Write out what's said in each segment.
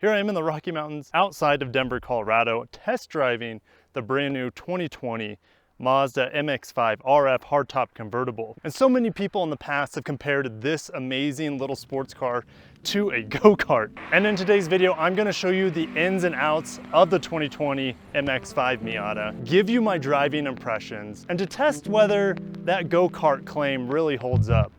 Here I am in the Rocky Mountains outside of Denver, Colorado, test driving the brand new 2020 Mazda MX-5 RF Hardtop convertible. And so many people in the past have compared this amazing little sports car to a go-kart. And in today's video, I'm gonna show you the ins and outs of the 2020 MX-5 Miata, give you my driving impressions, and to test whether that go-kart claim really holds up.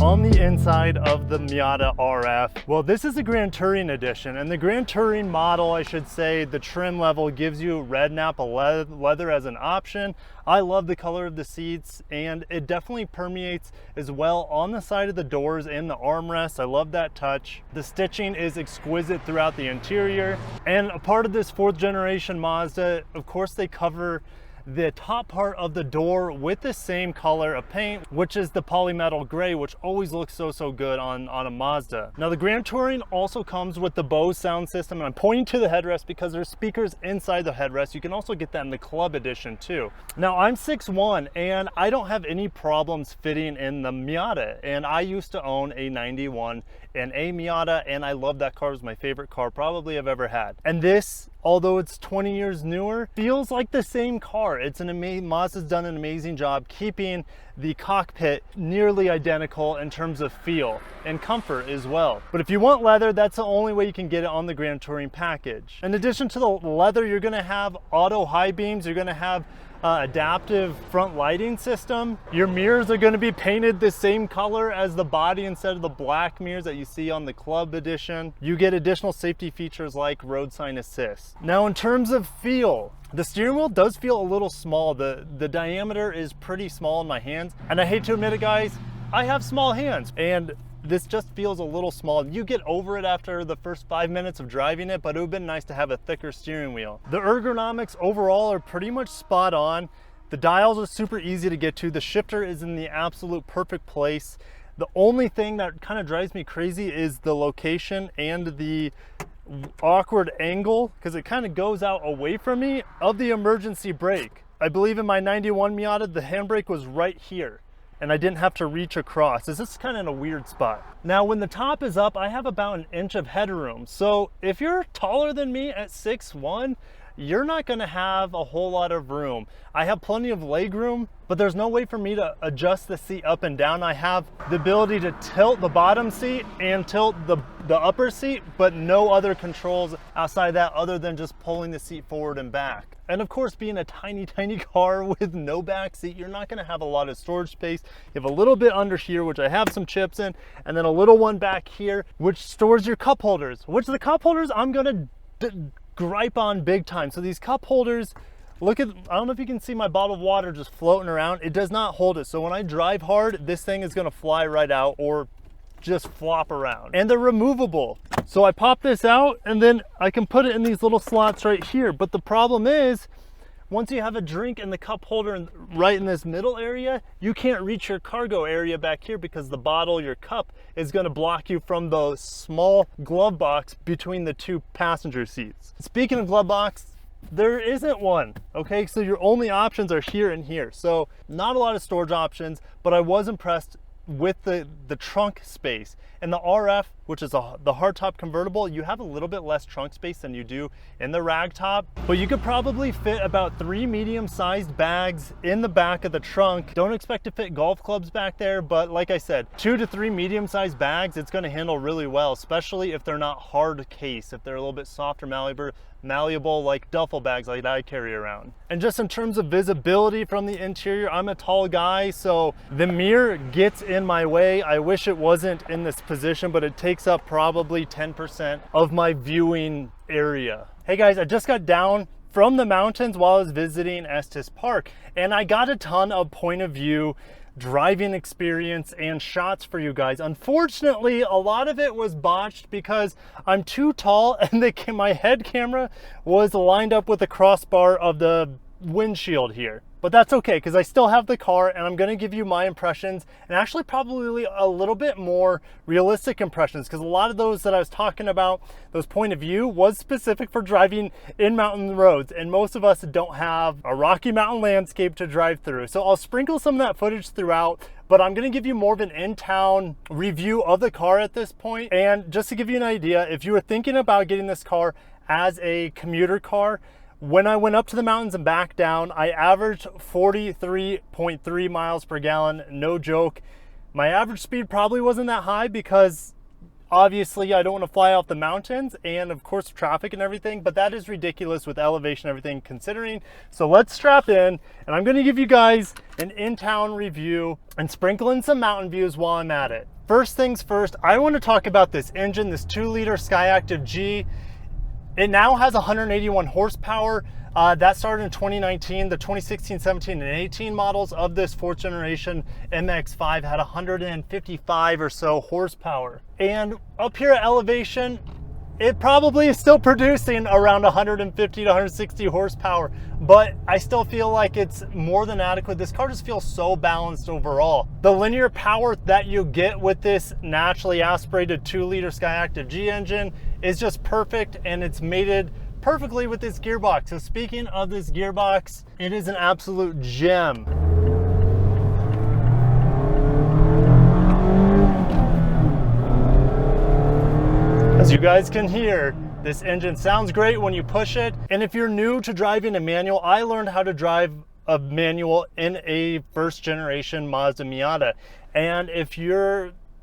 On the inside of the Miata RF, well, this is the Grand Touring edition, and the Grand Touring model, I should say, the trim level gives you red Napa leather as an option. I love the color of the seats, and it definitely permeates as well on the side of the doors and the armrest. I love that touch. The stitching is exquisite throughout the interior, and a part of this 4th generation Mazda, of course, they cover the top part of the door with the same color of paint, which is the polymetal gray, which always looks so good on a Mazda. Now the Grand Touring also comes with the Bose sound system, and I'm pointing to the headrest because there's speakers inside the headrest. You can also get that in the Club edition too. Now I'm 6'1", and I don't have any problems fitting in the Miata, and I used to own a 91 and a Miata, and I love that car. It was my favorite car probably I've ever had. And this, although it's 20 years newer, feels like the same car. It's an amazing, Mazda's done an amazing job keeping the cockpit nearly identical in terms of feel and comfort as well. But if you want leather, that's the only way you can get it on the Grand Touring package. In addition to the leather, you're gonna have auto high beams, you're gonna have adaptive front lighting system. Your mirrors are going to be painted the same color as the body instead of the black mirrors that you see on the Club edition. You get additional safety features like road sign assist. Now in terms of feel, the steering wheel does feel a little small. The diameter is pretty small in my hands, and I hate to admit it, guys, I have small hands, and this just feels a little small. You get over it after the first 5 minutes of driving it, but it would have been nice to have a thicker steering wheel. The ergonomics overall are pretty much spot on. The dials are super easy to get to. The shifter is in the absolute perfect place. The only thing that kind of drives me crazy is the location and the awkward angle, because it kind of goes out away from me, of the emergency brake. I believe in my 91 Miata, the handbrake was right here, and I didn't have to reach across. This is kind of in a weird spot. Now, when the top is up, I have about 1 inch of headroom. So if you're taller than me at 6'1", you're not gonna have a whole lot of room. I have plenty of leg room, but there's no way for me to adjust the seat up and down. I have the ability to tilt the bottom seat and tilt the upper seat, but no other controls outside that other than just pulling the seat forward and back. And of course, being a tiny car with no back seat, you're not gonna have a lot of storage space. You have a little bit under here, which I have some chips in, and then a little one back here, which stores your cup holders, which the cup holders I'm gonna gripe on big time. So these cup holders, look at, I don't know if you can see my bottle of water just floating around. It does not hold it. So when I drive hard, this thing is gonna fly right out or just flop around. And they're removable. So I pop this out and then I can put it in these little slots right here. But the problem is, once you have a drink in the cup holder right in this middle area, you can't reach your cargo area back here because the bottle, your cup, is gonna block you from the small glove box between the 2 passenger seats. Speaking of glove box, there isn't one, okay? So your only options are here and here. So not a lot of storage options, but I was impressed with the trunk space. And the RF, which is the hardtop convertible, you have a little bit less trunk space than you do in the ragtop, but you could probably fit about 3 medium-sized bags in the back of the trunk. Don't expect to fit golf clubs back there, but like I said, 2 to 3 medium-sized bags, it's gonna handle really well, especially if they're not hard case, if they're a little bit softer, malleable like duffel bags like I carry around. And just in terms of visibility from the interior, I'm a tall guy, so the mirror gets in my way. I wish it wasn't in this position, but it takes up probably 10% of my viewing area. Hey guys, I just got down from the mountains while I was visiting Estes Park, and I got a ton of point of view driving experience and shots for you guys. Unfortunately, a lot of it was botched because I'm too tall and my head camera was lined up with the crossbar of the windshield here. But that's okay, because I still have the car and I'm going to give you my impressions, and actually probably a little bit more realistic impressions, because a lot of those that I was talking about, those point of view, was specific for driving in mountain roads, and most of us don't have a Rocky Mountain landscape to drive through. So I'll sprinkle some of that footage throughout, but I'm going to give you more of an in-town review of the car at this point. And just to give you an idea, if you were thinking about getting this car as a commuter car, when I went up to the mountains and back down, I averaged 43.3 miles per gallon, no joke. My average speed probably wasn't that high because obviously I don't want to fly off the mountains, and of course traffic and everything, but that is ridiculous with elevation and everything considering. So let's strap in, and I'm going to give you guys an in-town review and sprinkle in some mountain views while I'm at it. First things first, I want to talk about this engine, this 2-liter Skyactiv G. It now has 181 horsepower. That started in 2019. The 2016, 17, and 18 models of this 4th generation MX-5 had 155 or so horsepower. And up here at elevation, it probably is still producing around 150 to 160 horsepower, but I still feel like it's more than adequate. This car just feels so balanced overall. The linear power that you get with this naturally aspirated 2-liter Skyactiv G engine is just perfect, and it's mated perfectly with this gearbox. So speaking of this gearbox, it is an absolute gem. As you guys can hear, this engine sounds great when you push it. And if you're new to driving a manual, I learned how to drive a manual in a 1st generation Mazda Miata. And if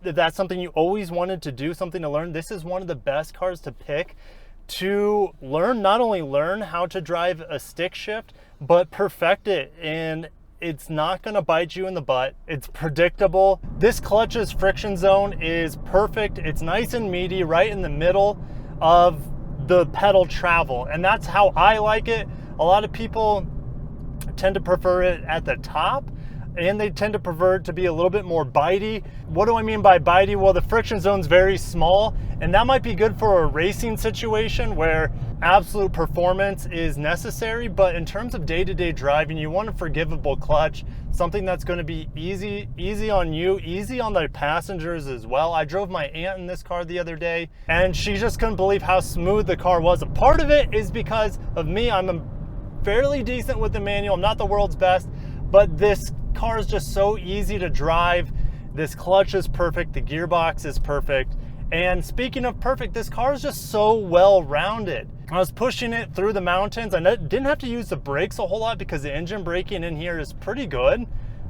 that's something you always wanted to do, something to learn, this is one of the best cars to pick to learn, not only learn how to drive a stick shift, but perfect it. And it's not going to bite you in the butt. It's predictable. This clutch's friction zone is perfect. It's nice and meaty right in the middle of the pedal travel, and that's how I like it. A lot of people tend to prefer it at the top, and they tend to prefer it to be a little bit more bitey. What do I mean by bitey? Well, the friction zone's very small, and that might be good for a racing situation where absolute performance is necessary, but in terms of day-to-day driving, you want a forgivable clutch, something that's going to be easy on you, easy on the passengers as well. I drove my aunt in this car the other day, and she just couldn't believe how smooth the car was. A part of it is because of me. I'm fairly decent with the manual. I'm not the world's best, but this car is just so easy to drive. This clutch is perfect, the gearbox is perfect, and speaking of perfect, this car is just so well rounded. I was pushing it through the mountains. I didn't have to use the brakes a whole lot because the engine braking in here is pretty good,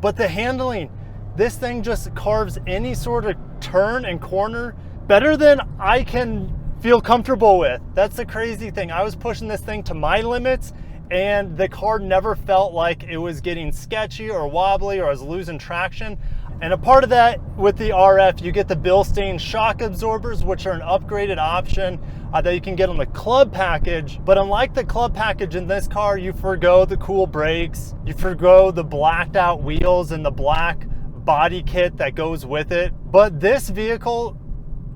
but the handling, this thing just carves any sort of turn and corner better than I can feel comfortable with. That's the crazy thing. I was pushing this thing to my limits, and the car never felt like it was getting sketchy or wobbly or I was losing traction. And a part of that with the RF, you get the Bilstein shock absorbers, which are an upgraded option that you can get on the club package. But unlike the club package in this car, you forgo the cool brakes, you forgo the blacked out wheels and the black body kit that goes with it. But this vehicle,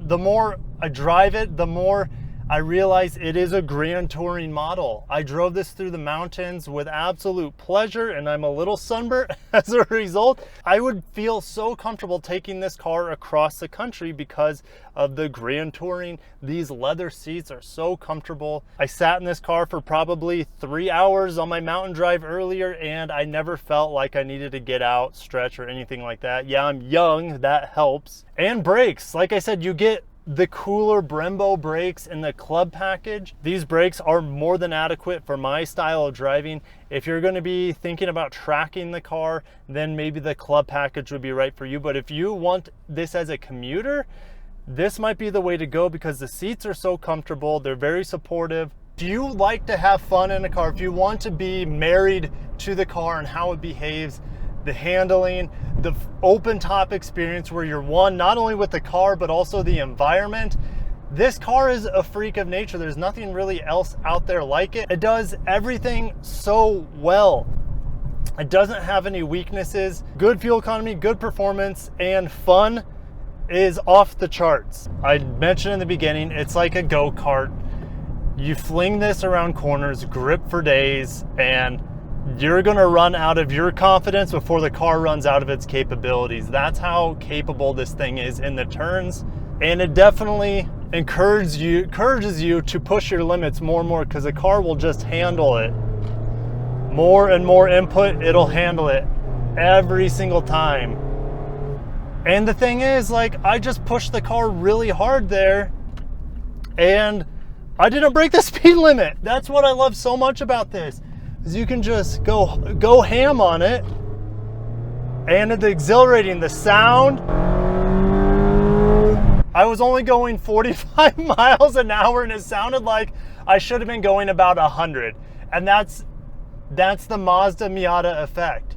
the more I drive it, the more I realize it is a grand touring model. I drove this through the mountains with absolute pleasure, and I'm a little sunburnt as a result. I would feel so comfortable taking this car across the country because of the grand touring. These leather seats are so comfortable. I sat in this car for probably 3 hours on my mountain drive earlier, and I never felt like I needed to get out, stretch, or anything like that. Yeah, I'm young, that helps. And brakes, like I said, you get the cooler Brembo brakes in the club package. These brakes are more than adequate for my style of driving. If you're going to be thinking about tracking the car, then maybe the club package would be right for you. But if you want this as a commuter, this might be the way to go because the seats are so comfortable. They're very supportive. If you like to have fun in a car, if you want to be married to the car and how it behaves, the handling, the open top experience where you're one, not only with the car, but also the environment. This car is a freak of nature. There's nothing really else out there like it. It does everything so well. It doesn't have any weaknesses. Good fuel economy, good performance, and fun is off the charts. I mentioned in the beginning, it's like a go-kart. You fling this around corners, grip for days, and you're gonna run out of your confidence before the car runs out of its capabilities. That's how capable this thing is in the turns. And it definitely encourages you to push your limits more and more, because the car will just handle it. More and more input, it'll handle it every single time. And the thing is, like, I just pushed the car really hard there and I didn't break the speed limit. That's what I love so much about this, is you can just go ham on it. And the exhilarating, the sound, I was only going 45 miles an hour and it sounded like I should have been going about 100. And that's the Mazda Miata effect.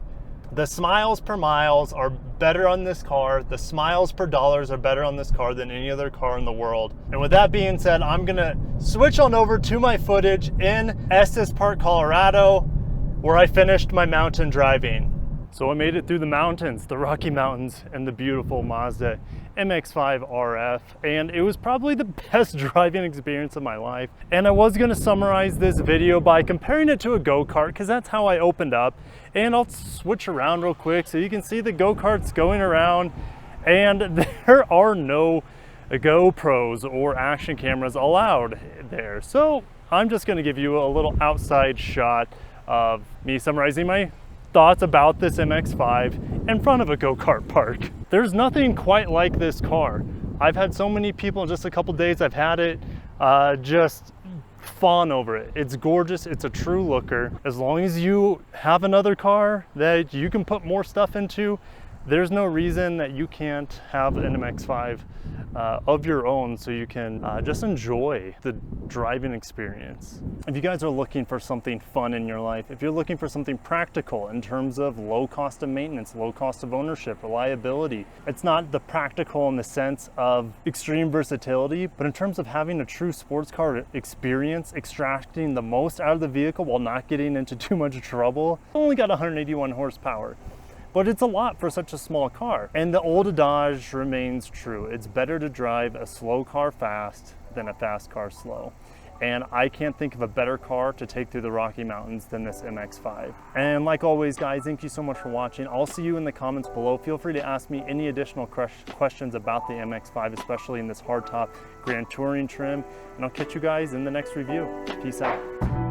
The smiles per miles are better on this car. The smiles per dollars are better on this car than any other car in the world. And with that being said, I'm gonna switch on over to my footage in Estes Park, Colorado, where I finished my mountain driving. So I made it through the mountains, the Rocky Mountains, and the beautiful Mazda MX-5 RF, and it was probably the best driving experience of my life. And I was gonna summarize this video by comparing it to a go-kart, because that's how I opened up. And I'll switch around real quick so you can see the go-karts going around, and there are no GoPros or action cameras allowed there. So I'm just gonna give you a little outside shot of me summarizing my thoughts about this MX-5 in front of a go-kart park. There's nothing quite like this car. I've had so many people in just a couple days I've had it just fawn over it. It's gorgeous, it's a true looker. As long as you have another car that you can put more stuff into, there's no reason that you can't have an MX-5 of your own, so you can just enjoy the driving experience. If you guys are looking for something fun in your life, if you're looking for something practical in terms of low cost of maintenance, low cost of ownership, reliability, it's not the practical in the sense of extreme versatility, but in terms of having a true sports car experience, extracting the most out of the vehicle while not getting into too much trouble. It's only got 181 horsepower. But it's a lot for such a small car. And the old adage remains true. It's better to drive a slow car fast than a fast car slow. And I can't think of a better car to take through the Rocky Mountains than this MX-5. And like always, guys, thank you so much for watching. I'll see you in the comments below. Feel free to ask me any additional questions about the MX-5, especially in this hardtop Grand Touring trim. And I'll catch you guys in the next review. Peace out.